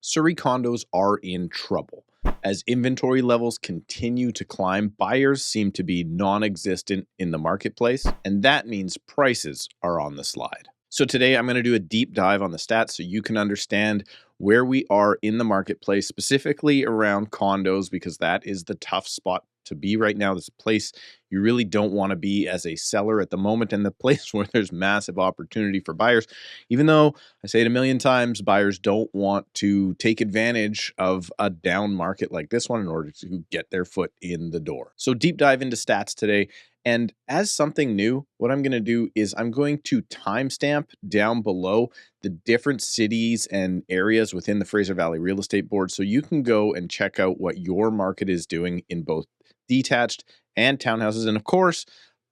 Surrey condos are in trouble. As inventory levels continue to climb, buyers seem to be non-existent in the marketplace, and that means prices are on the slide. So today I'm going to do a deep dive on the stats so you can understand where we are in the marketplace, specifically around condos, because that is the tough spot to be right now. This is a place you really don't want to be as a seller at the moment, and the place where there's massive opportunity for buyers. Even though I say it a million times, buyers don't want to take advantage of a down market like this one in order to get their foot in the door. So deep dive into stats today. And as something new, what I'm going to do is I'm going to timestamp down below the different cities and areas within the Fraser Valley Real Estate Board so you can go and check out what your market is doing in both detached and townhouses, and of course,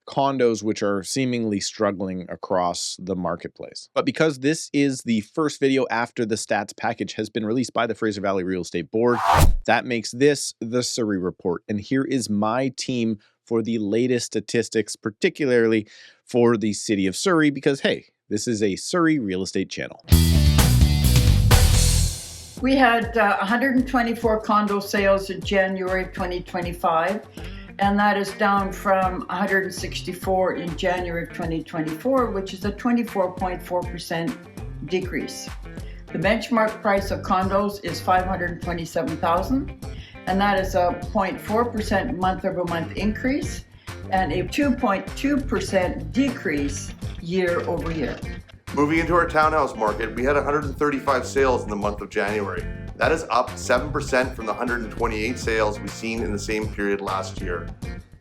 condos, which are seemingly struggling across the marketplace. But because this is the first video after the stats package has been released by the Fraser Valley Real Estate Board, that makes this the Surrey Report. And here is my team for the latest statistics, particularly for the City of Surrey, because hey, this is a Surrey real estate channel. We had 124 condo sales in January 2025, and that is down from 164 in January of 2024, which is a 24.4% decrease. The benchmark price of condos is $527,000, and that is a 0.4% month-over-month increase and a 2.2% decrease year-over-year. Moving into our townhouse market, we had 135 sales in the month of January. That is up 7% from the 128 sales we've seen in the same period last year.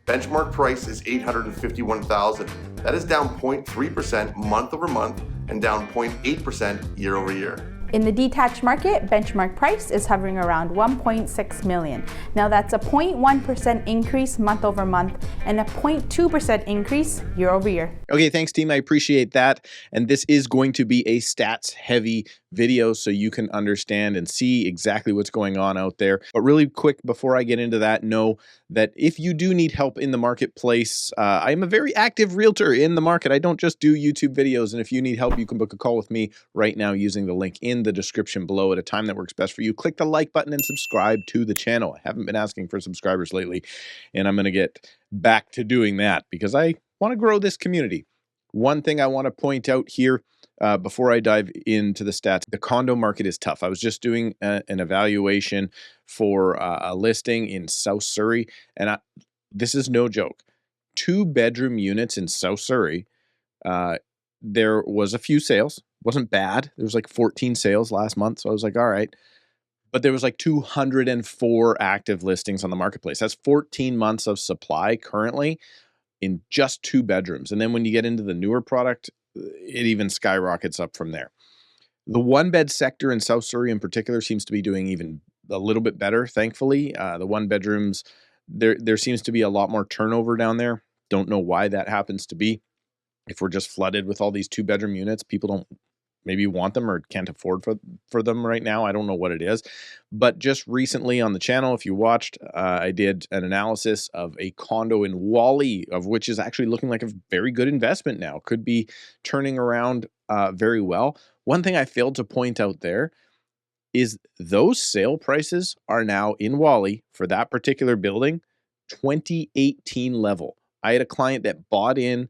Benchmark price is $851,000. That is down 0.3% month over month and down 0.8% year over year. In the detached market, benchmark price is hovering around $1.6 million. Now that's a 0.1% increase month over month and a 0.2% increase year over year. Okay, thanks team, I appreciate that. And this is going to be a stats heavy video so you can understand and see exactly what's going on out there. But really quick, before I get into that, know that if you do need help in the marketplace, I am a very active realtor in the market. I don't just do YouTube videos. And if you need help, you can book a call with me right now using the link in the description below at a time that works best for you. Click the like button and subscribe to the channel. I haven't been asking for subscribers lately, and I'm going to get back to doing that because I want to grow this community. One thing I want to point out here before I dive into the stats, the condo market is tough. I was just doing an evaluation for a listing in South Surrey, and this is no joke. 2-bedroom units in South Surrey, there was a few sales. Wasn't bad. There was like 14 sales last month, so I was like, all right. But there was like 204 active listings on the marketplace. That's 14 months of supply currently in just 2 bedrooms. And then when you get into the newer product, it even skyrockets up from there. The 1-bed sector in South Surrey in particular seems to be doing even a little bit better, thankfully. The 1-bedrooms, there seems to be a lot more turnover down there. Don't know why that happens to be. If we're just flooded with all these 2-bedroom units, people don't maybe want them or can't afford for them right now. I don't know what it is. But just recently on the channel, if you watched, I did an analysis of a condo in Whalley, of which is actually looking like a very good investment now. Could be turning around very well. One thing I failed to point out there is those sale prices are now in Whalley for that particular building, 2018 level. I had a client that bought in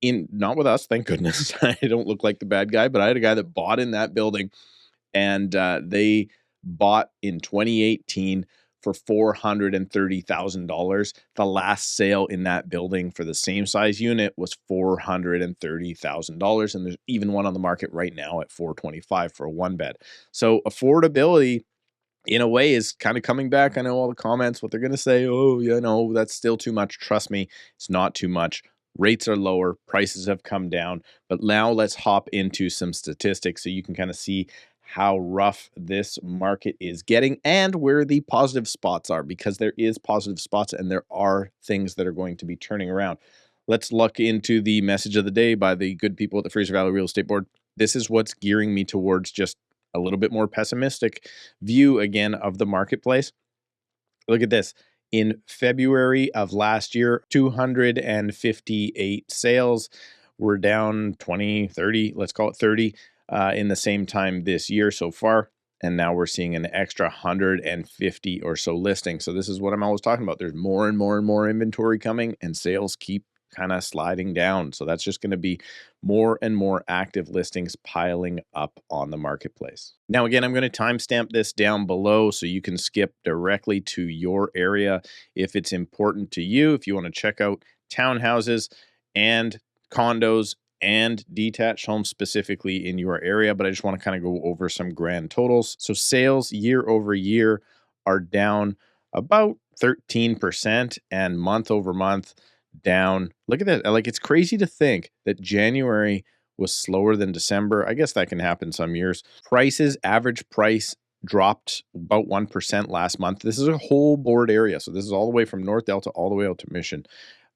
not with us, thank goodness. I don't look like the bad guy, but I had a guy that bought in that building, and they bought in 2018 for $430,000. The last sale in that building for the same size unit was $430,000, and there's even one on the market right now at $425,000 for a 1-bed. So affordability, in a way, is kind of coming back. I know all the comments, what they're going to say, oh, yeah, no, that's still too much. Trust me, it's not too much. Rates are lower, prices have come down, but now let's hop into some statistics so you can kind of see how rough this market is getting and where the positive spots are, because there is positive spots and there are things that are going to be turning around. Let's look into the message of the day by the good people at the Fraser Valley Real Estate Board. This is what's gearing me towards just a little bit more pessimistic view again of the marketplace. Look at this. In February of last year, 258 sales. We're down 20, 30, let's call it 30 in the same time this year so far. and now we're seeing an extra 150 or so listings. So this is what I'm always talking about. There's more and more and more inventory coming, and sales keep kind of sliding down. So that's just going to be more and more active listings piling up on the marketplace. Now, again, I'm going to timestamp this down below so you can skip directly to your area if it's important to you. If you want to check out townhouses and condos and detached homes specifically in your area, but I just want to kind of go over some grand totals. So sales year over year are down about 13%, and month over month down. Look at that. Like, it's crazy to think that January was slower than December. I guess that can happen some years. Prices, average price dropped about 1% last month. This is a whole board area. So this is all the way from North Delta all the way out to Mission.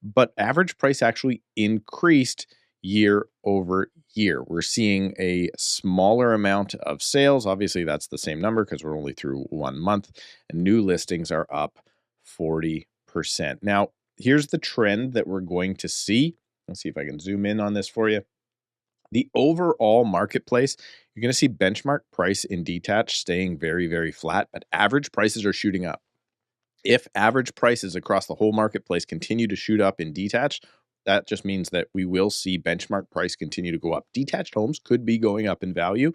But average price actually increased year over year. We're seeing a smaller amount of sales. Obviously, that's the same number because we're only through 1 month, and new listings are up 40%. Now, here's the trend that we're going to see. Let's see if I can zoom in on this for you. The overall marketplace, you're going to see benchmark price in detached staying very, very flat, but average prices are shooting up. If average prices across the whole marketplace continue to shoot up in detached, that just means that we will see benchmark price continue to go up. Detached homes could be going up in value.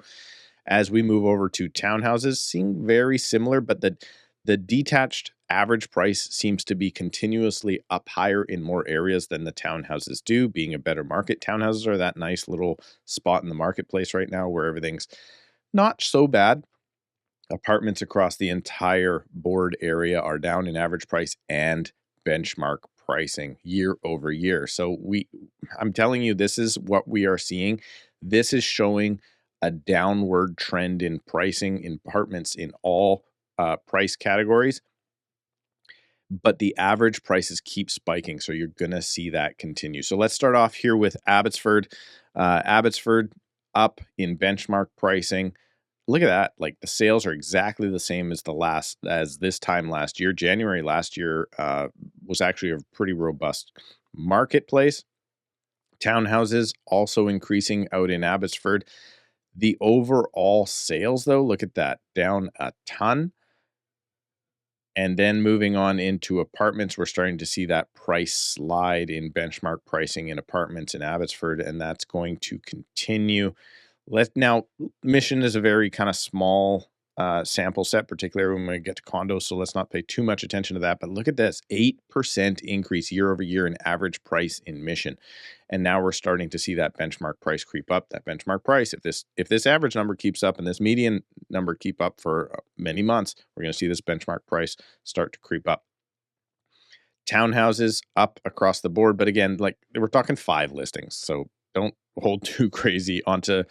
As we move over to townhouses, seeing very similar, but the detached average price seems to be continuously up higher in more areas than the townhouses do, being a better market. Townhouses are that nice little spot in the marketplace right now where everything's not so bad. Apartments across the entire board area are down in average price and benchmark pricing year over year. So I'm telling you, this is what we are seeing. This is showing a downward trend in pricing in apartments in all price categories, but the average prices keep spiking. So you're going to see that continue. So let's start off here with Abbotsford. Abbotsford up in benchmark pricing. Look at that. Like, the sales are exactly the same as this time last year. January last year was actually a pretty robust marketplace. Townhouses also increasing out in Abbotsford. The overall sales, though, look at that, down a ton. And then moving on into apartments, we're starting to see that price slide in benchmark pricing in apartments in Abbotsford, and that's going to continue. Now, Mission is a very kind of small sample set, particularly when we get to condos, so let's not pay too much attention to that. But look at this, 8% increase year over year in average price in Mission. And now we're starting to see that benchmark price creep up. That benchmark price, if this average number keeps up and this median number keep up for many months, we're going to see this benchmark price start to creep up. Townhouses up across the board, but again, like, we're talking 5 listings, so don't hold too crazy onto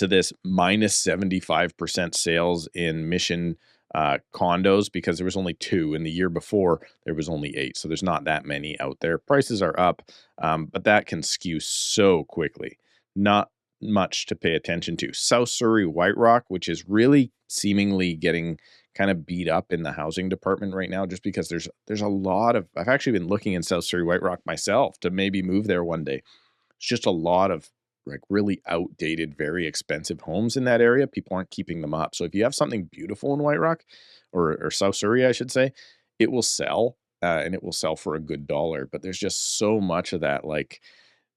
this minus 75% sales in Mission condos, because there was only 2 in the year before. There was only 8, so there's not that many out there. Prices are up, but that can skew so quickly. Not much to pay attention to. South Surrey White Rock, which is really seemingly getting kind of beat up in the housing department right now, just because there's a lot of, I've actually been looking in South Surrey White Rock myself to maybe move there one day. It's just a lot of like really outdated, very expensive homes in that area. People aren't keeping them up. So if you have something beautiful in White Rock or South Surrey, I should say, it will sell and it will sell for a good dollar. But there's just so much of that, like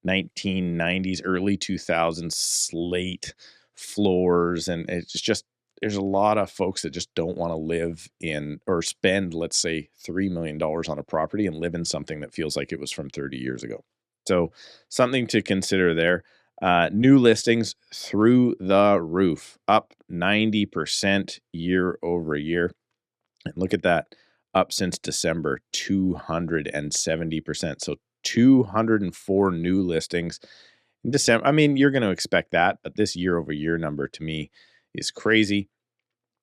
1990s, early 2000s slate floors. And it's just, there's a lot of folks that just don't want to live in or spend, let's say, $3 million on a property and live in something that feels like it was from 30 years ago. So something to consider there. New listings through the roof, up 90% year over year. And look at that, up since December, 270%. So 204 new listings in December. I mean, you're going to expect that, but this year over year number to me is crazy.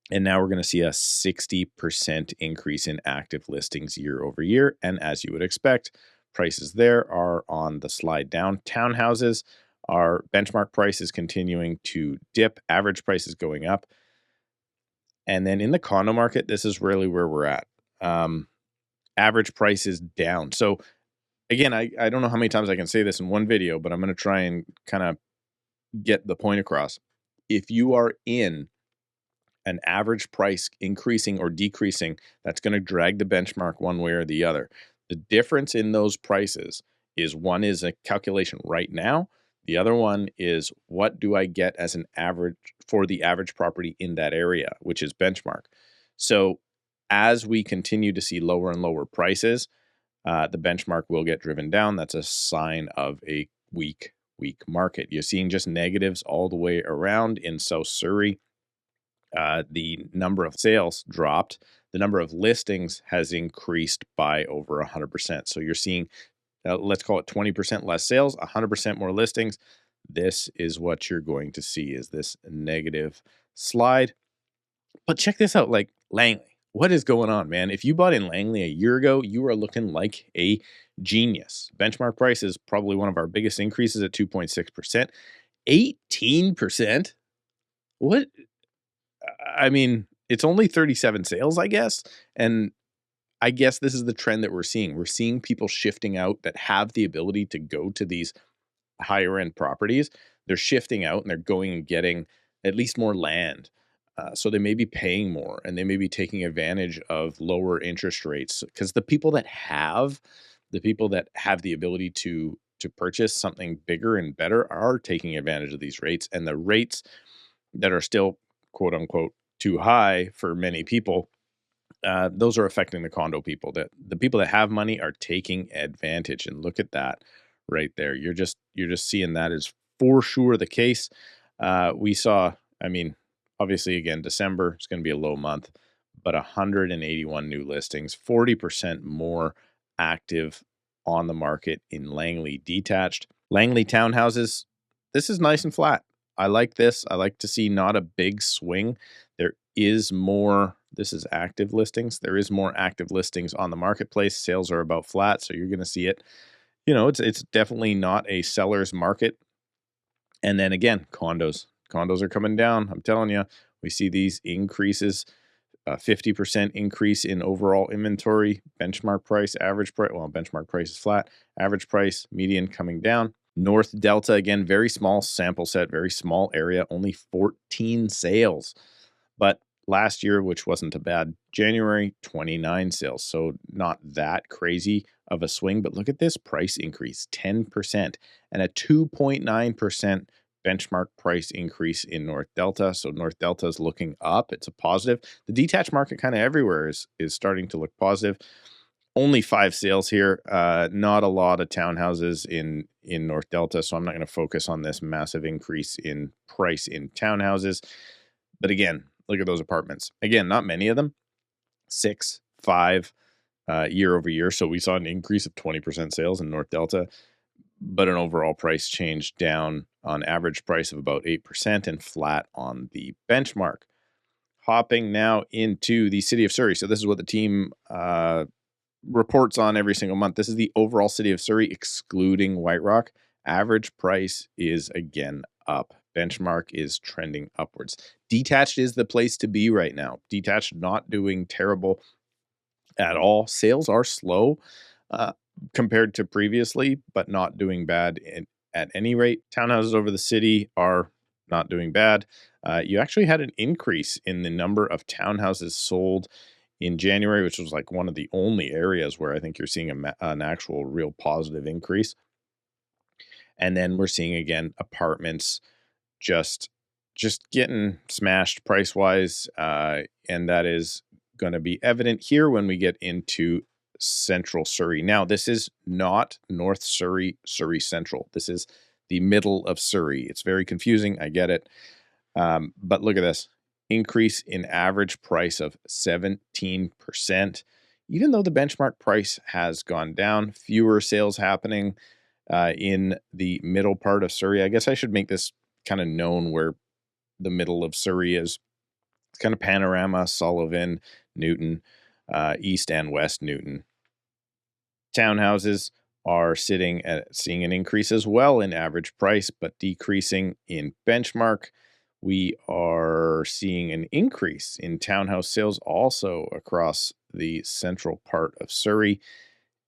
And now we're going to see a 60% increase in active listings year over year. And as you would expect, prices there are on the slide down. Townhouses, our benchmark price is continuing to dip. Average price is going up. And then in the condo market, this is really where we're at. Average price is down. So again, I don't know how many times I can say this in one video, but I'm going to try and kind of get the point across. If you are in an average price increasing or decreasing, that's going to drag the benchmark one way or the other. The difference in those prices is one is a calculation right now. The other one is what do I get as an average for the average property in that area, which is benchmark. So as we continue to see lower and lower prices, the benchmark will get driven down. That's a sign of a weak market. You're seeing just negatives all the way around in South Surrey. The number of sales dropped. The number of listings has increased by over 100%. So you're seeing, let's call it 20% less sales, 100% more listings. This is what you're going to see, is this negative slide. But check this out, like Langley. What is going on, man? If you bought in Langley a year ago, you are looking like a genius. Benchmark price is probably one of our biggest increases at 2.6%. 18%? What? I mean, it's only 37 sales, I guess. And I guess this is the trend that we're seeing. We're seeing people shifting out that have the ability to go to these higher end properties. They're shifting out and they're going and getting at least more land. So they may be paying more and they may be taking advantage of lower interest rates, because the people that have the ability to purchase something bigger and better are taking advantage of these rates, and the rates that are still quote unquote too high for many people, those are affecting the condo people. That the people that have money are taking advantage, and look at that right there. You're just seeing that is for sure the case. We saw, I mean, obviously, again, December is going to be a low month, but 181 new listings, 40% more active on the market in Langley Detached. Langley Townhouses, this is nice and flat. I like this. I like to see not a big swing. There is more, this is active listings. There is more active listings on the marketplace. Sales are about flat, so you're going to see it. You know, it's definitely not a seller's market. And then again, condos are coming down. I'm telling you, we see these increases, 50% increase in overall inventory, benchmark price, average price. Well, benchmark price is flat, average price, median coming down. North Delta, again, very small sample set, very small area, only 14 sales. But last year, which wasn't a bad January, 29 sales. So not that crazy of a swing, but look at this price increase, 10% and a 2.9% benchmark price increase in North Delta. So North Delta is looking up. It's a positive. The detached market kind of everywhere is starting to look positive. Only 5 sales here. Not a lot of townhouses in North Delta. So I'm not going to focus on this massive increase in price in townhouses. But again, look at those apartments. Again, not many of them. 6, 5 year over year. So we saw an increase of 20% sales in North Delta, but an overall price change down on average price of about 8% and flat on the benchmark. Hopping now into the City of Surrey. So this is what the team reports on every single month. This is the overall City of Surrey, excluding White Rock. Average price is again up. Benchmark is trending upwards. Detached is the place to be right now. Detached not doing terrible at all. Sales are slow compared to previously, but not doing bad at any rate. Townhouses over the city are not doing bad. You actually had an increase in the number of townhouses sold in January, which was like one of the only areas where I think you're seeing an actual real positive increase. And then we're seeing again apartments just getting smashed price wise, and that is going to be evident here when we get into Central Surrey. Now, this is not North Surrey, Surrey Central. This is the middle of Surrey. It's very confusing. I get it. But look at this increase in average price of 17%. Even though the benchmark price has gone down, fewer sales happening in the middle part of Surrey. I guess I should make this kind of known where the middle of Surrey is. It's kind of Panorama, Sullivan, Newton, East and West Newton. Townhouses are seeing an increase as well in average price, but decreasing in benchmark. We are seeing an increase in townhouse sales also across the central part of Surrey.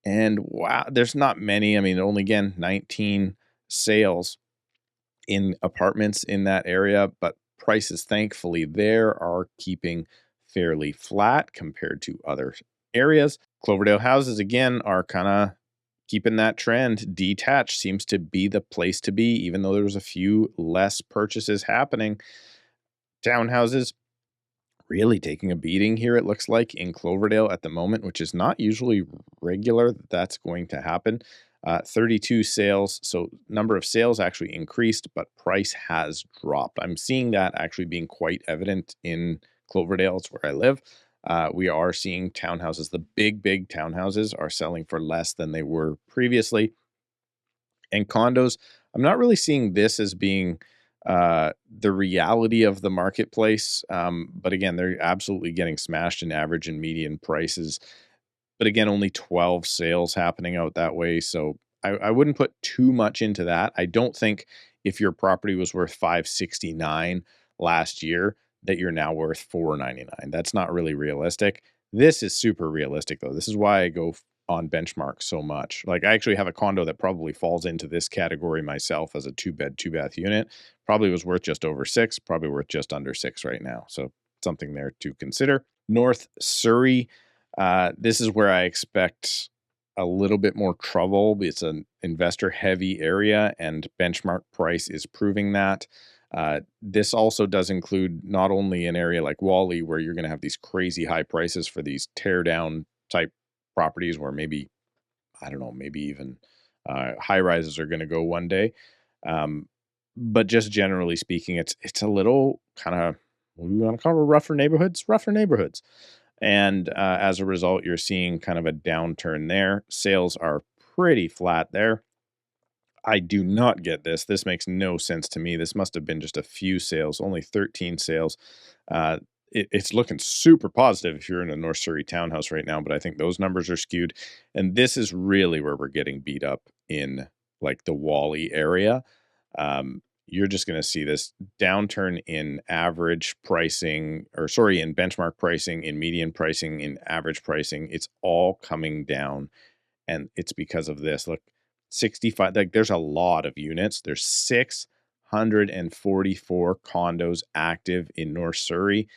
And wow, there's not many. I mean, only again, 19 sales in apartments in that area, but prices, thankfully, there are keeping fairly flat compared to other areas. Cloverdale houses, again, are kind of keeping that trend. Detached seems to be the place to be, even though there's a few less purchases happening. Townhouses really taking a beating here, it looks like, in Cloverdale at the moment, which is not usually regular that's going to happen. 32 sales, so number of sales actually increased, but price has dropped. I'm seeing that actually being quite evident in Cloverdale. It's where I live. We are seeing townhouses. The big townhouses are selling for less than they were previously. And condos, I'm not really seeing this as being the reality of the marketplace. But again, they're absolutely getting smashed in average and median prices. But again, only 12 sales happening out that way. So I wouldn't put too much into that. I don't think if your property was worth $569 last year, that you're now worth $499. That's not really realistic. This is super realistic, though. This is why I go on benchmark so much. Like, I actually have a condo that probably falls into this category myself as a 2-bed, 2-bath unit. Probably was worth just over 6, probably worth just under 6 right now. So something there to consider. North Surrey, this is where I expect a little bit more trouble. It's an investor heavy area and benchmark price is proving that. This also does include not only an area like Wally, where you're going to have these crazy high prices for these tear down type properties where maybe, I don't know, maybe even high rises are going to go one day. But just generally speaking, it's a little kind of, what do you want to call it, rougher neighborhoods. And as a result, you're seeing kind of a downturn there. Sales are pretty flat there. I do not get this. This makes no sense to me. This must have been just a few sales, only 13 sales. It's looking super positive if you're in a North Surrey townhouse right now, but I think those numbers are skewed. And this is really where we're getting beat up in like the Wally area. You're just going to see this downturn in average pricing, in benchmark pricing, in median pricing, in average pricing. It's all coming down. And it's because of this. Look, 65, like there's a lot of units. There's 644 condos active in North Surrey.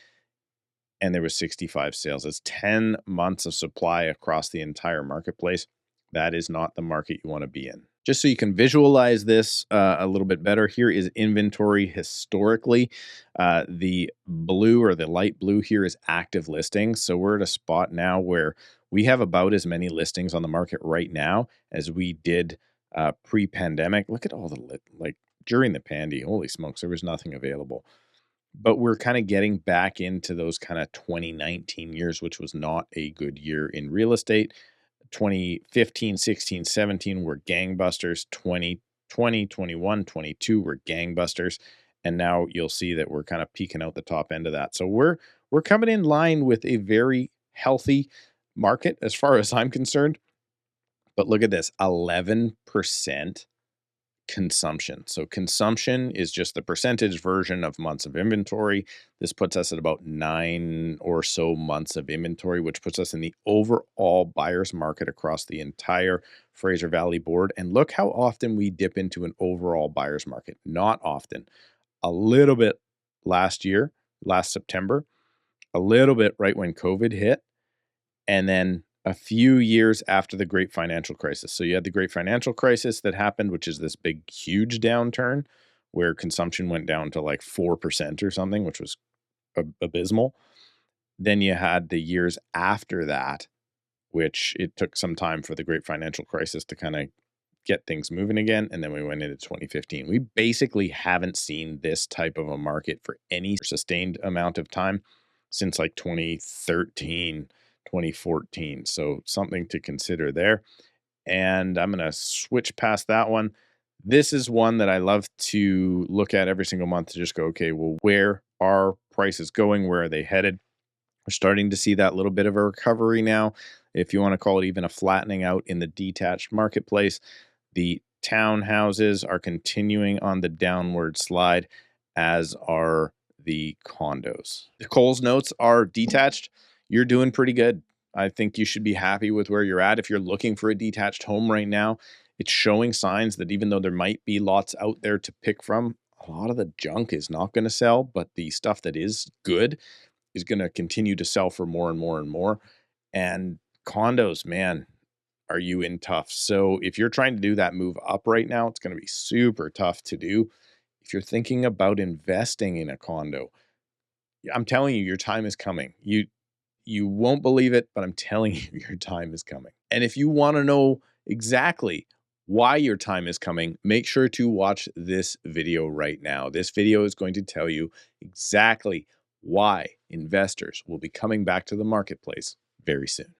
And there was 65 sales. It's 10 months of supply across the entire marketplace. That is not the market you want to be in. Just so you can visualize this a little bit better, here is inventory historically. The blue or the light blue here is active listings. So we're at a spot now where we have about as many listings on the market right now as we did pre-pandemic. Look at all the, like during the pandy, holy smokes, there was nothing available. But we're kind of getting back into those kind of 2019 years, which was not a good year in real estate. 2015, 16, 17 were gangbusters. 2020, 21, 22 were gangbusters. And now you'll see that we're kind of peaking out the top end of that. So we're coming in line with a very healthy market as far as I'm concerned. But look at this, 11% consumption. So consumption is just the percentage version of months of inventory. This puts us at about 9 or so months of inventory, which puts us in the overall buyer's market across the entire Fraser Valley board. And look how often we dip into an overall buyer's market. Not often. A little bit last year, last September, a little bit right when COVID hit, and then a few years after the great financial crisis. So you had the great financial crisis that happened, which is this big, huge downturn where consumption went down to like 4% or something, which was abysmal. Then you had the years after that, which it took some time for the great financial crisis to kind of get things moving again. And then we went into 2015. We basically haven't seen this type of a market for any sustained amount of time since like 2013. 2014. So something to consider there. And I'm going to switch past that one. This is one that I love to look at every single month to just go, okay, well, where are prices going? Where are they headed? We're starting to see that little bit of a recovery now. If you want to call it even a flattening out in the detached marketplace, the townhouses are continuing on the downward slide, as are the condos. The Coles notes are detached. You're doing pretty good. I think you should be happy with where you're at. If you're looking for a detached home right now, it's showing signs that even though there might be lots out there to pick from, a lot of the junk is not going to sell, but the stuff that is good is going to continue to sell for more and more and more. And condos, man, are you in tough? So if you're trying to do that move up right now, it's going to be super tough to do. If you're thinking about investing in a condo, I'm telling you, your time is coming. You won't believe it, but I'm telling you, your time is coming. And if you want to know exactly why your time is coming, make sure to watch this video right now. This video is going to tell you exactly why investors will be coming back to the marketplace very soon.